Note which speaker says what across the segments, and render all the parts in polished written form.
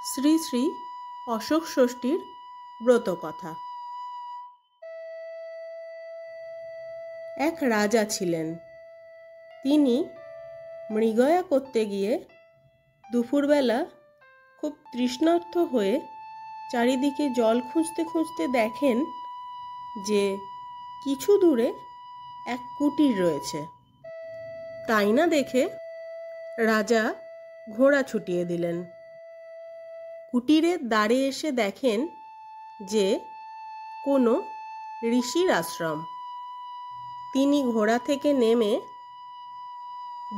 Speaker 1: শ্রী শ্রী অশোক ষষ্ঠীর ব্রতকথা। এক রাজা ছিলেন। তিনি মৃগয়া করতে গিয়ে দুপুরবেলা খুব তৃষ্ণার্ত হয়ে চারিদিকে জল খুঁজতে খুঁজতে দেখেন যে কিছু দূরে এক কুটির রয়েছে। তাই না দেখে রাজা ঘোড়া ছুটিয়ে দিলেন। কুটিরের দ্বারে এসে দেখেন যে কোনো ঋষির আশ্রম। তিনি ঘোড়া থেকে নেমে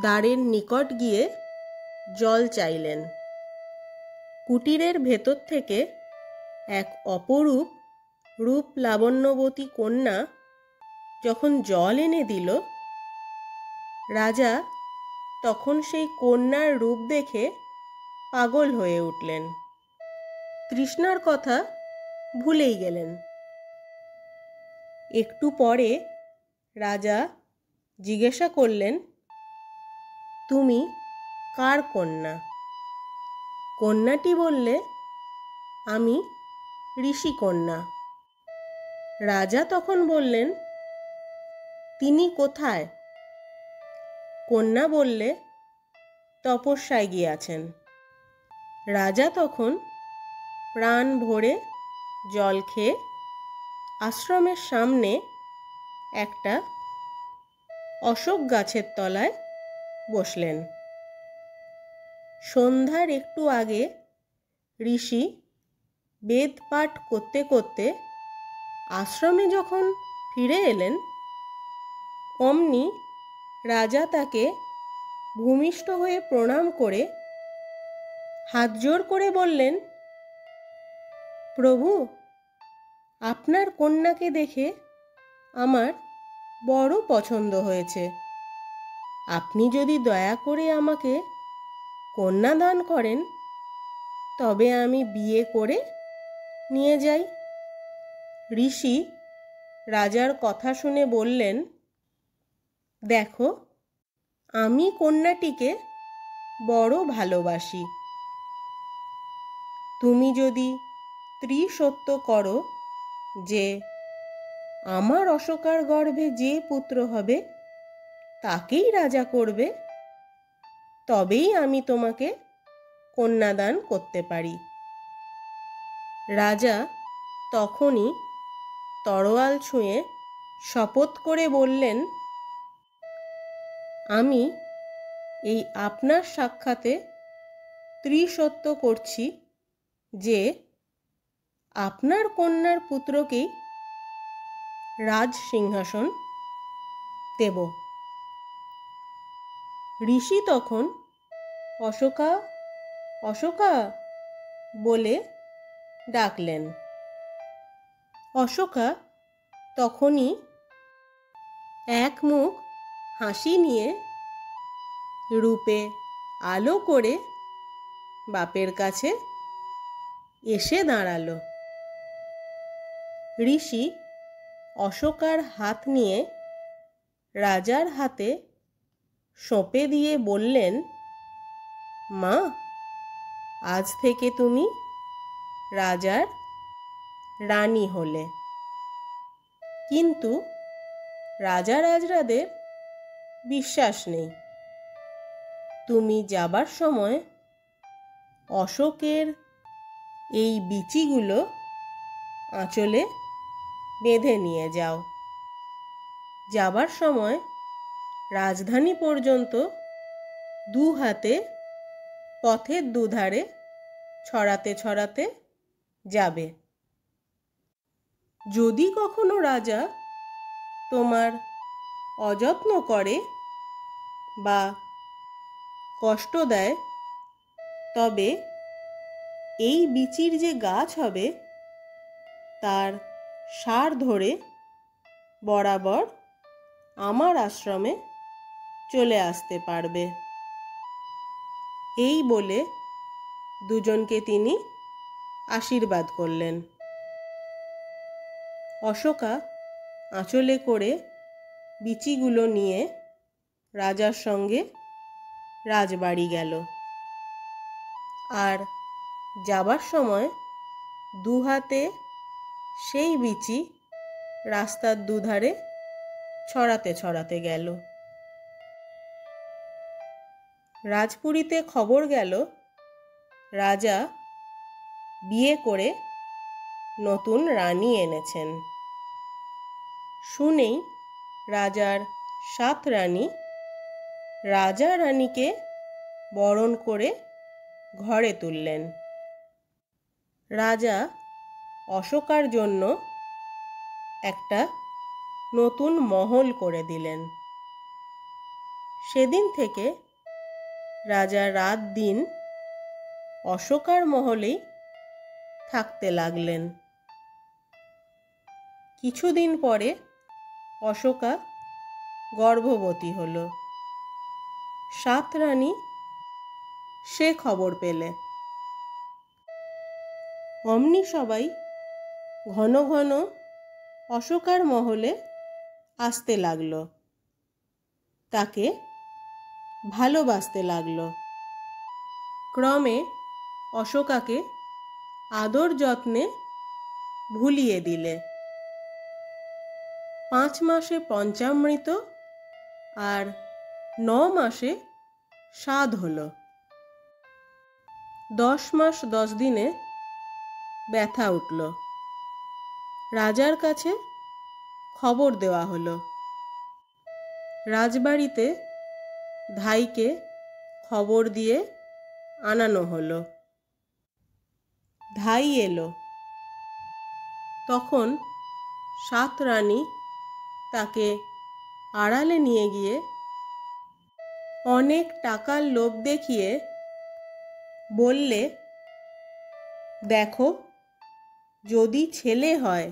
Speaker 1: দ্বারের নিকট গিয়ে জল চাইলেন। কুটিরের ভেতর থেকে এক অপরূপ রূপ লাবণ্যবতী কন্যা যখন জল এনে দিল, রাজা তখন সেই কন্যার রূপ দেখে পাগল হয়ে উঠলেন। তৃষ্ণার কথা ভুলেই গেলেন। একটু পরে রাজা জিজ্ঞাসা করলেন, তুমি কার কন্যা? কন্যাটি বললে, আমি ঋষি কন্যা। রাজা তখন বললেন, তিনি কোথায়? কন্যা বললে, তপস্যায় গিয়াছেন। রাজা তখন প্রাণ ভরে জল খেয়ে আশ্রমের সামনে একটা অশোক গাছের তলায় বসলেন। সন্ধ্যার একটু আগে ঋষি বেদ পাঠ করতে করতে আশ্রমে যখন ফিরে এলেন, অমনি রাজা তাকে ভূমিষ্ঠ হয়ে প্রণাম করে হাত জোড় করে বললেন, প্রভু, আপনার কন্যাকে দেখে আমার বড় পছন্দ হয়েছে। আপনি যদি দয়া করে আমাকে কন্যা দান করেন, তবে আমি বিয়ে করে নিয়ে যাই। ঋষি রাজার কথা শুনে বললেন, দেখো, আমি কন্যাটিকে বড় ভালোবাসি। তুমি যদি ত্রিসত্য করো যে আমার অশোকার গর্ভে যে পুত্র হবে তাকেই রাজা করবে, তবেই আমি তোমাকে কন্যাদান করতে পারি। রাজা তখনই তরোয়াল ছুঁয়ে শপথ করে বললেন, আমি এই আপনার সাক্ষাতে ত্রিসত্য করছি যে আপনার কন্যার পুত্রকেই রাজ সিংহাসন দেব। ঋষি তখন অশোকা অশোকা বলে ডাকলেন। অশোকা তখনই এক মুখ হাসি নিয়ে রূপে আলো করে বাপের কাছে এসে দাঁড়ালো। ঋষি অশোকার হাত নিয়ে রাজার হাতে সঁপে দিয়ে বললেন, মা, আজ থেকে তুমি রাজার রানী হলে। কিন্তু রাজা রাজরাদের বিশ্বাস নেই। তুমি যাবার সময় অশোকের এই বিচিগুলো আঁচলে বেঁধে নিয়ে যাও। যাবার সময় রাজধানী পর্যন্ত দু হাতে পথের দুধারে ছড়াতে ছড়াতে যাবে। যদি কখনো রাজা তোমার অযত্ন করে বা কষ্ট দেয়, তবে এই বিচির যে গাছ হবে তার সার ধরে বরাবর আমার আশ্রমে চলে আসতে পারবে। এই বলে দুজনকে তিনি আশীর্বাদ করলেন। অশোকা আঁচলে করে বিচিগুলো নিয়ে রাজার সঙ্গে রাজবাড়ি গেল। আর যাবার সময় দু হাতে সেই বিচি রাস্তার দুধারে ছড়াতে ছড়াতে গেল। রাজপুরীতে খবর গেল রাজা বিয়ে করে নতুন রানী এনেছেন। শুনেই রাজার 7 রানী রাজা রানীকে বরণ করে ঘরে তুললেন। রাজা অশোকার জন্য একটা নতুন মহল করে দিলেন। সেদিন থেকে রাজা রাত দিন অশোকার মহলেই থাকতে লাগলেন। কিছুদিন পরে অশোকা গর্ভবতী হল। 7 রানী সে খবর পেলে। অমনি সবাই ঘন ঘন অশোকার মহলে আসতে লাগলো, তাকে ভালোবাসতে লাগলো। ক্রমে অশোকাকে আদর যত্নে ভুলিয়ে দিলে। 5 মাসে পঞ্চামৃত আর 9 মাসে সাধ হলো। 10 মাস 10 দিনে ব্যথা উঠল। রাজার কাছে খবর দেওয়া হলো। রাজবাড়িতে ধাইকে খবর দিয়ে আনানো হলো। ধাই এলো। তখন 7 রানী তাকে আড়ালে নিয়ে গিয়ে অনেক টাকার লোভ দেখিয়ে বললে, দেখো, যদি ছেলে হয়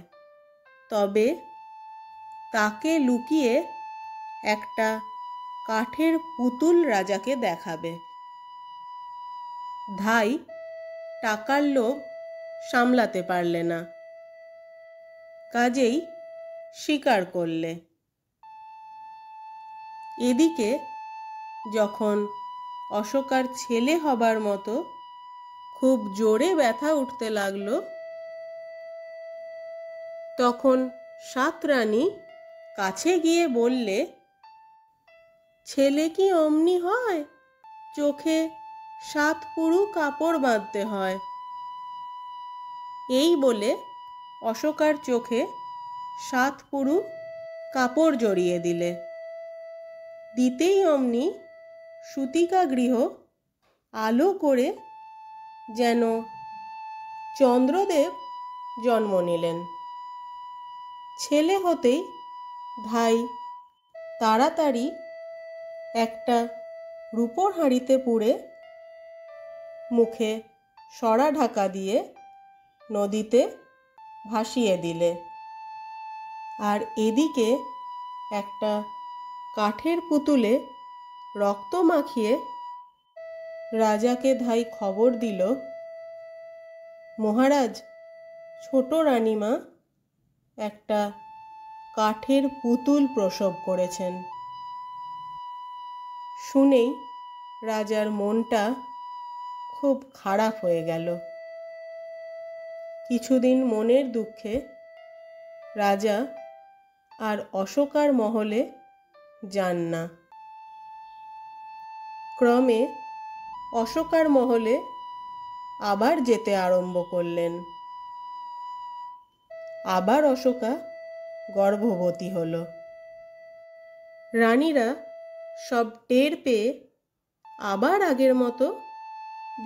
Speaker 1: তবে তাকে লুকিয়ে একটা কাঠের পুতুল রাজাকে দেখাবে। ধাই টাকার লোভ সামলাতে পারলে না, কাজেই স্বীকার করলে। এদিকে যখন অশোকার ছেলে হবার মতো খুব জোরে ব্যথা উঠতে লাগলো, তখন 7 রানী কাছে গিয়ে বললে, ছেলে কি অমনি হয়? চোখে 7 পুরু কাপড় বাঁধতে হয়। এই বলে অশোকার চোখে 7 পুরু কাপড় জড়িয়ে দিলে। দিতেই অমনি সূতিকা গৃহ আলো করে যেন চন্দ্রদেব জন্ম নিলেন। ছেলে হতেই ধাই তাড়াতাড়ি একটা রূপোর হাঁড়িতে পুরে মুখে সরা ঢাকা দিয়ে নদীতে ভাসিয়ে দিলে। আর এদিকে একটা কাঠের পুতুলে রক্ত মাখিয়ে রাজাকে ধাই খবর দিল, মহারাজ, ছোট রানীমা একটা কাঠের পুতুল প্রসব করেছেন। শুনেই রাজার মনটা খুব খারাপ হয়ে গেল। কিছুদিন মনের দুঃখে রাজা আর অশোকার মহলে যান না। ক্রমে অশোকার মহলে আবার যেতে আরম্ভ করলেন। আবার অশোকা গর্ভবতী হল। রানীরা সব টের পেয়ে আবার আগের মতো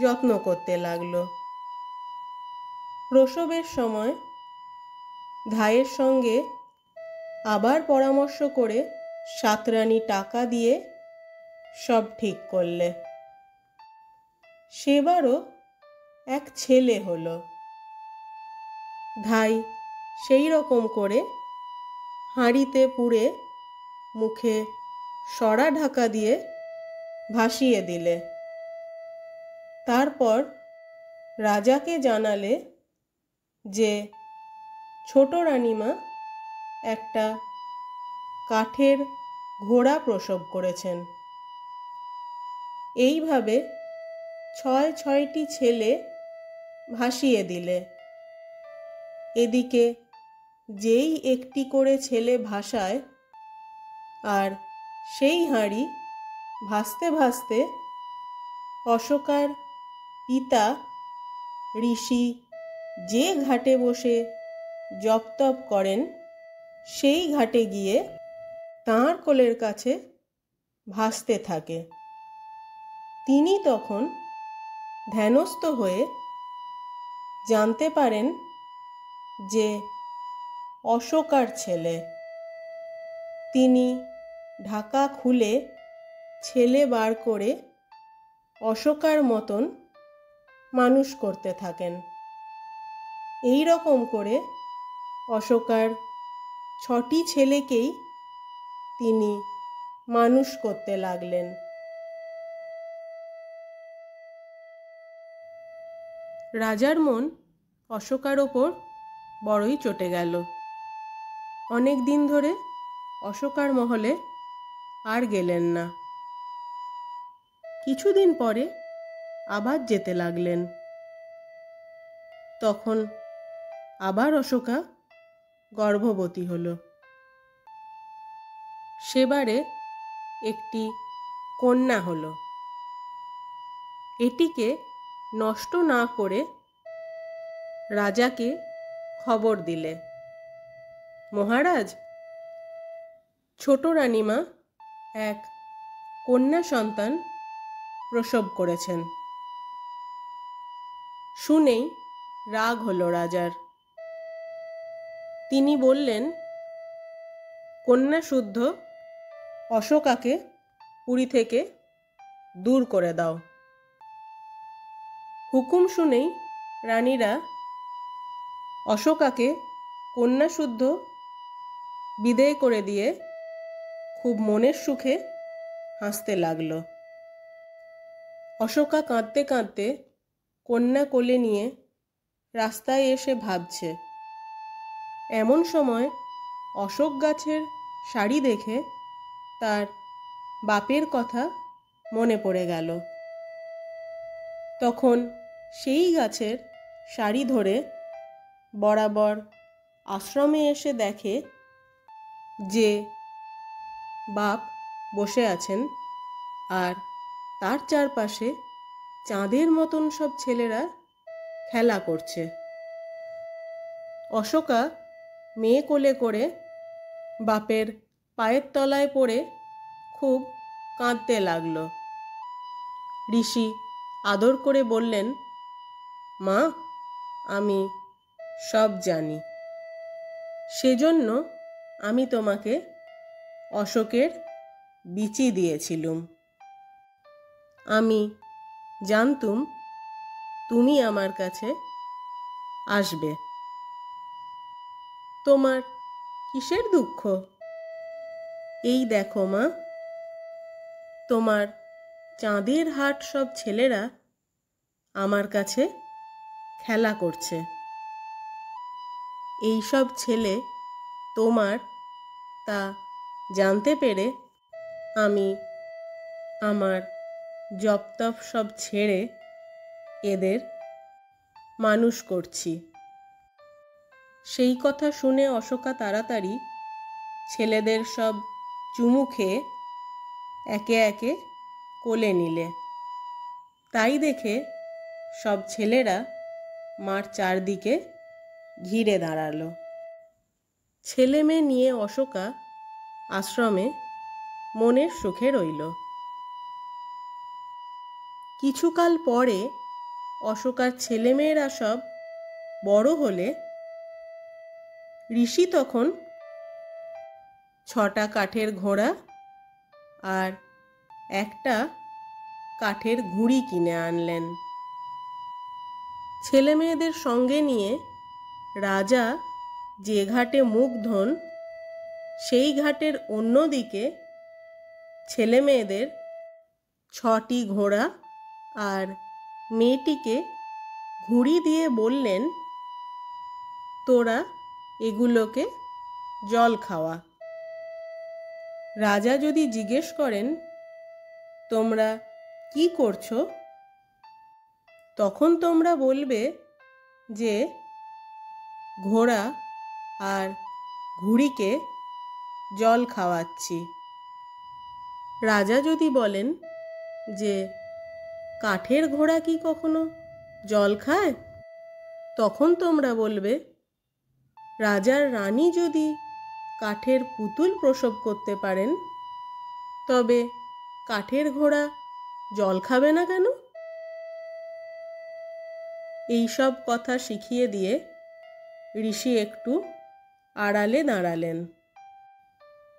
Speaker 1: যত্ন করতে লাগলো। প্রসবের সময় ধাইয়ের সঙ্গে আবার পরামর্শ করে 7 রানী টাকা দিয়ে সব ঠিক করলে। সেবারও এক ছেলে হলো। ধাই সেই রকম করে হাঁড়িতে পুরে মুখে সরা ঢাকা দিয়ে ভাসিয়ে দিলে। তারপর রাজাকে জানালে যে ছোট রানীমা একটা কাঠের ঘোড়া প্রসব করেছেন। এইভাবে 6টি ছেলে ভাসিয়ে দিলে। এদিকে যেই একটি করে ছেলে ভাসায়, আর সেই হাঁড়ি ভাসতে ভাসতে অশোকার পিতা ঋষি যে ঘাটে বসে জপ তপ করেন সেই ঘাটে গিয়ে তাঁর কোলের কাছে ভাসতে থাকে। তিনি তখন ধ্যানস্থ হয়ে জানতে পারেন যে অশোকার ছেলে। তিনি ঢাকা খুলে ছেলে বার করে অশোকার মতন মানুষ করতে থাকেন। এই রকম করে অশোকার 6টি ছেলেকেই তিনি মানুষ করতে লাগলেন। রাজার মন অশোকার ওপর বড়ই চটে গেল। অনেক দিন ধরে অশোকার মহলে আর গেলেন না। কিছুদিন পরে আবার যেতে লাগলেন। তখন আবার অশোকা গর্ভবতী হল। সেবারে একটি কন্যা হলো। এটিকে নষ্ট না করে রাজাকে খবর দিলে, মহারাজ, ছোট রানীমা এক কন্যা সন্তান প্রসব করেছেন। শুনেই রাগ হলো রাজার। তিনি বললেন, কন্যা শুদ্ধ অশোকাকে পুরী থেকে দূর করে দাও। হুকুম শুনেই রানীরা অশোকাকে কন্যা শুদ্ধ বিদেয় করে দিয়ে খুব মনের সুখে হাসতে লাগল। অশোকা কাঁদতে কাঁদতে কন্যা কোলে নিয়ে রাস্তায় এসে ভাবছে। এমন সময় অশোক গাছের শাড়ি দেখে তার বাপের কথা মনে পড়ে গেল। তখন সেই গাছের শাড়ি ধরে বরাবর আশ্রমে এসে দেখে যে বাপ বসে আছেন, আর তার চারপাশে চাঁদের মতন সব ছেলেরা খেলা করছে। অশোকা মেয়ে কোলে করে বাপের পায়ের তলায় পড়ে খুব কাঁদতে লাগলো। ঋষি আদর করে বললেন, মা, আমি সব জানি। সেজন্য আমি তোমাকে অশোকের বিচি দিয়েছিলুম। আমি জানতুম তুমি আমার কাছে আসবে। তোমার কিসের দুঃখ? এই দেখো মা, তোমার চাঁদের হাট সব ছেলেরা আমার কাছে খেলা করছে। এই সব ছেলে তোমার, তা জানতে পেরে আমি আমার জপ তপ সব ছেড়ে এদের মানুষ করছি। সেই কথা শুনে অশোকা তাড়াতাড়ি ছেলেদের সব চুমু খেয়ে একে একে কোলে নিলে। তাই দেখে সব ছেলেরা মার চারদিকে ঘিরে দাঁড়ালো। ছেলে মেয়ে নিয়ে অশোকা আশ্রমে মনের সুখে রইল। কিছুকাল পরে অশোকার ছেলেমেয়েরা সব বড় হলে ঋষি তখন 6টা কাঠের ঘোড়া আর একটা কাঠের ঘুড়ি কিনে আনলেন। ছেলে মেয়েদের সঙ্গে নিয়ে রাজা যে ঘাটে মুখ ধোন সেই ঘাটের অন্যদিকে ছেলে মেয়েদের 6টি ঘোড়া আর মেয়েটিকে ঘুড়ি দিয়ে বললেন, তোরা এগুলোকে জল খাওয়া। রাজা যদি জিজ্ঞেস করেন, তোমরা কি করছো? তখন তোমরা বলবে, যে ঘোড়া আর ঘুড়িকে জল খাওয়াচ্ছি। রাজা যদি বলেন যে কাঠের ঘোড়া কি কখনো জল খায়, তখন তোমরা বলবে রাজার রানী যদি কাঠের পুতুল প্রসব করতে পারেন, তবে কাঠের ঘোড়া জল খাবে না কেন? এই সব কথা শিখিয়ে দিয়ে ঋষি একটু আড়ালে দাঁড়ালেন।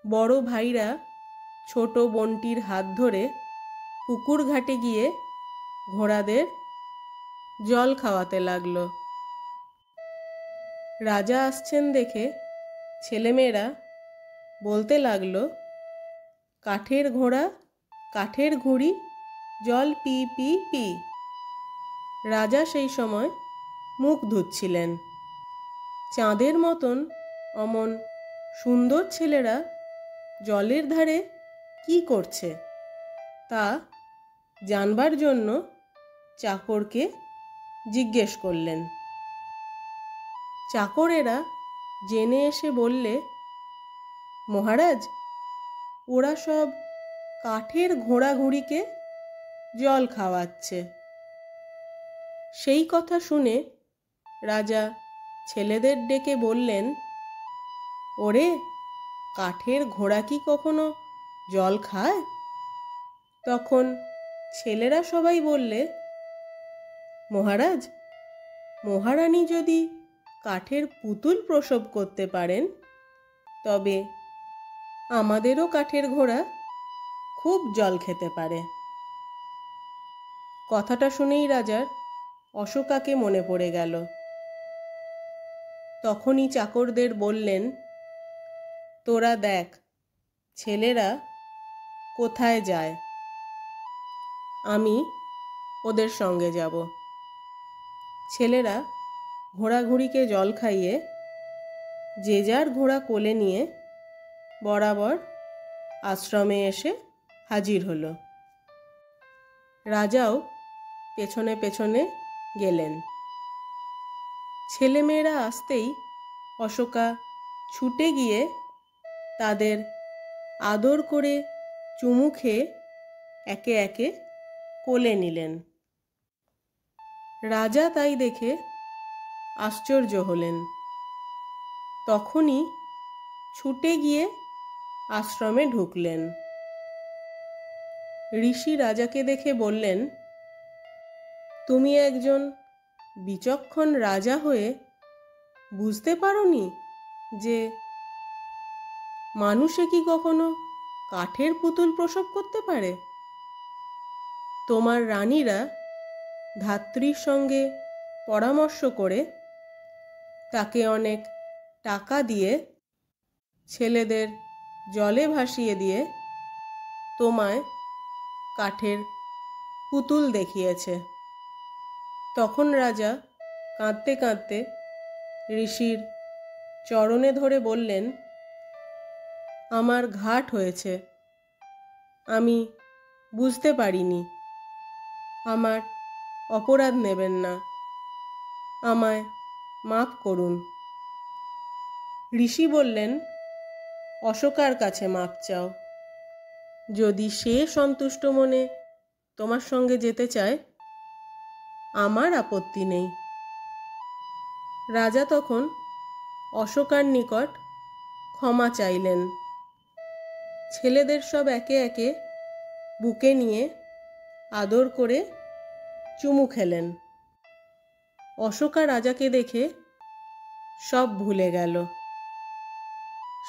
Speaker 1: বড় ভাইরা ছোট বোনটির হাত ধরে পুকুর ঘাটে গিয়ে ঘোড়াদের জল খাওয়াতে লাগলো। রাজা আসছেন দেখে ছেলেমেয়েরা বলতে লাগলো, কাঠের ঘোড়া কাঠের ঘুড়ি জল পি পি পি। রাজা সেই সময় মুখ ধুচ্ছিলেন। চাঁদের মতন অমন সুন্দর ছেলেরা জলের ধারে কি করছে তা জানবার জন্য চাকরকে জিজ্ঞেস করলেন। চাকরেরা জেনে এসে বললে, মহারাজ, ওরা সব কাঠের ঘোড়া ঘুড়িকে জল খাওয়াচ্ছে। সেই কথা শুনে রাজা ছেলেদের ডেকে বললেন, ওরে, কাঠের ঘোড়া কি কখনো জল খায়? তখন ছেলেরা সবাই বললে, মহারাজ, মহারানী যদি কাঠের পুতুল প্রসব করতে পারেন, তবে আমাদেরও কাঠের ঘোড়া খুব জল খেতে পারে। কথাটা শুনেই রাজার অশোকাকে মনে পড়ে গেল। তখনই চাকরদের বললেন, তোরা দেখ ছেলেরা কোথায় যায়, আমি ওদের সঙ্গে যাব। ছেলেরা ঘোড়াঘুড়িকে জল খাইয়ে যে যার ঘোড়া কোলে নিয়ে বরাবর আশ্রমে এসে হাজির হলো। রাজাও পেছনে পেছনে গেলেন। ছেলেমেয়েরা আসতেই অশোকা ছুটে গিয়ে তাদের আদর করে চুমু খেয়ে একে একে কোলে নিলেন। রাজা তাই দেখে আশ্চর্য হলেন। তখনই ছুটে গিয়ে আশ্রমে ঢুকলেন। ঋষি রাজাকে দেখে বললেন, তুমি একজন বিচক্ষণ রাজা হয়ে বুঝতে পারোনি যে মানুষে কি কখনো কাঠের পুতুল প্রসব করতে পারে? তোমার রানীরা ধাত্রীর সঙ্গে পরামর্শ করে তাকে অনেক টাকা দিয়ে ছেলেদের জলে ভাসিয়ে দিয়ে তোমায় কাঠের পুতুল দেখিয়েছে। তখন রাজা কাঁদতে কাঁদতে ঋষির চরণে ধরে বললেন, আমার ঘাট হয়েছে, আমি বুঝতে পারিনি, আমার অপরাধ নেবেন না, আমায় মাফ করুন। ঋষি বললেন, অশোকার কাছে মাপ চাও। যদি সে সন্তুষ্ট মনে তোমার সঙ্গে যেতে চায়, আমার আপত্তি নেই। রাজা তখন অশোকার নিকট ক্ষমা চাইলেন। ছেলেদের সব একে একে বুকে নিয়ে আদর করে চুমু খেলেন। অশোকা রাজাকে দেখে সব ভুলে গেল।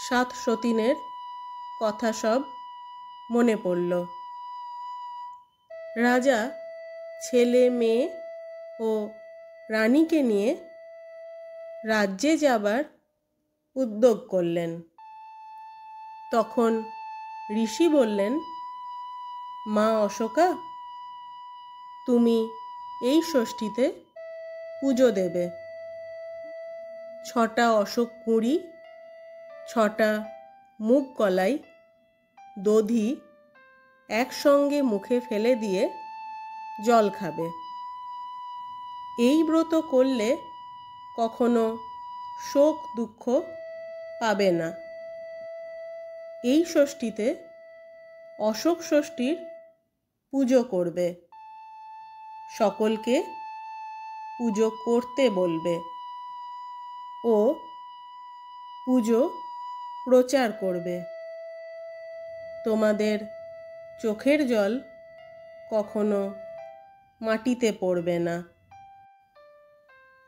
Speaker 1: 7 সতীনের কথা সব মনে পড়ল। রাজা ছেলে মেয়ে ও রানীকে নিয়ে রাজ্যে যাবার উদ্যোগ করলেন। তখন ঋষি বললেন, মা অশোকা, তুমি এই ষষ্ঠীতে পুজো দেবে। 6টা অশোক কুঁড়ি, 6টা মুগ কলাই, দধি একসঙ্গে মুখে ফেলে দিয়ে জল খাবে। এই ব্রত করলে কখনো শোক দুঃখ পাবে না। এই ষষ্ঠীতে অশোক ষষ্ঠীর পুজো করবে, সকলকে পুজো করতে বলবে ও পুজো প্রচার করবে। তোমাদের চোখের জল কখনো মাটিতে পড়বে না।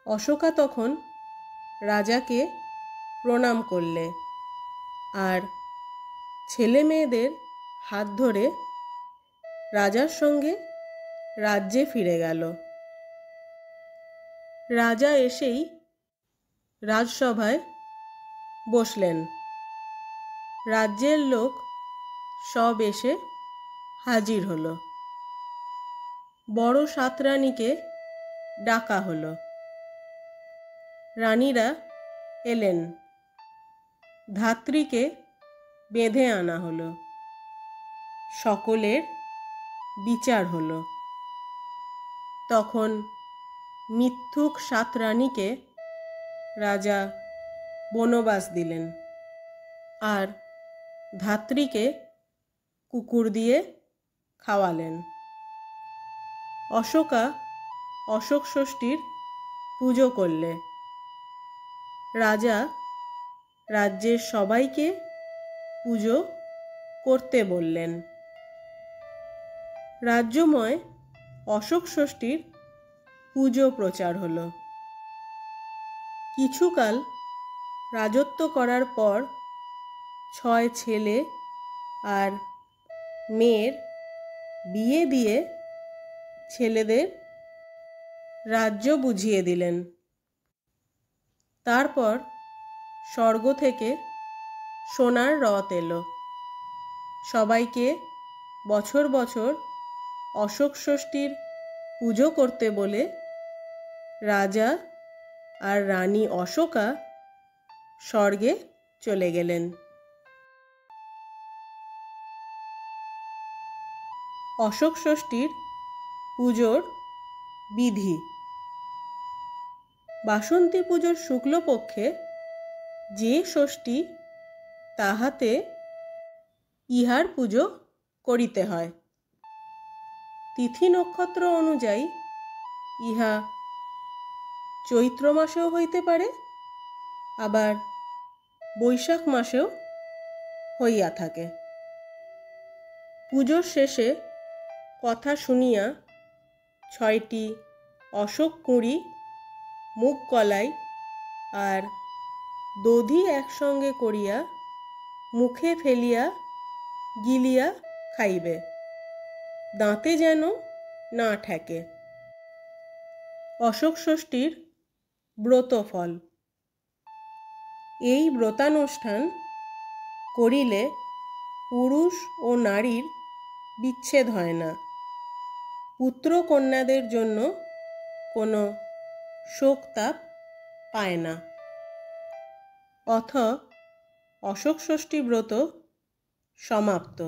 Speaker 1: অশোকা তখন রাজাকে প্রণাম করলে আর ছেলে মেয়েদের হাত ধরে রাজার সঙ্গে রাজ্যে ফিরে গেল। রাজা এসেই রাজসভায় বসলেন। রাজ্যের লোক সব এসে হাজির হলো। বড় 7 রানীকে ডাকা হলো। রানীরা এলেন। ধাত্রীকে বেঁধে আনা হলো। সকলের বিচার হলো। তখন মিথ্যুক 7 রানীকে রাজা বনবাস দিলেন আর ধাত্রীকে কুকুর দিয়ে খাওয়ালেন। অশোকা অশোক ষষ্ঠীর পুজো করলে। রাজা রাজ্যের সবাইকে পুজো করতে বললেন। রাজ্যময় অশোক ষষ্ঠীর পুজো প্রচার হলো। কিছুকাল রাজত্ব করার পর 6 ছেলে আর মেয়ের বিয়ে দিয়ে ছেলেদের রাজ্য বুঝিয়ে দিলেন। তারপর স্বর্গ থেকে সোনার রথ এলো। সবাইকে বছর বছর অশোক ষষ্ঠীর পুজো করতে বলে রাজা আর রানী অশোকা স্বর্গে চলে গেলেন। অশোক ষষ্ঠীর পুজোর বিধি। বাসন্তী পুজোর শুক্লপক্ষে যে ষষ্ঠী তাহাতে ইহার পুজো করিতে হয়। তিথি নক্ষত্র অনুযায়ী ইহা চৈত্র মাসেও হইতে পারে, আবার বৈশাখ মাসেও হইয়া থাকে। পুজোর শেষে কথা শুনিয়া 6টি অশোক কুঁড়ি, মুগ কলাই আর দধি একসঙ্গে করিয়া মুখে ফেলিয়া গিলিয়া খাইবে, দাঁতে যেন না ঠেকে। অশোক ষষ্ঠীর ব্রতফল। এই ব্রতানুষ্ঠান করিলে পুরুষ ও নারীর বিচ্ছেদ হয় না। পুত্র কন্যাদের জন্য কোনো শোকতাপ পায় না। অথ অশোক ষষ্ঠী ব্রত সমাপ্ত।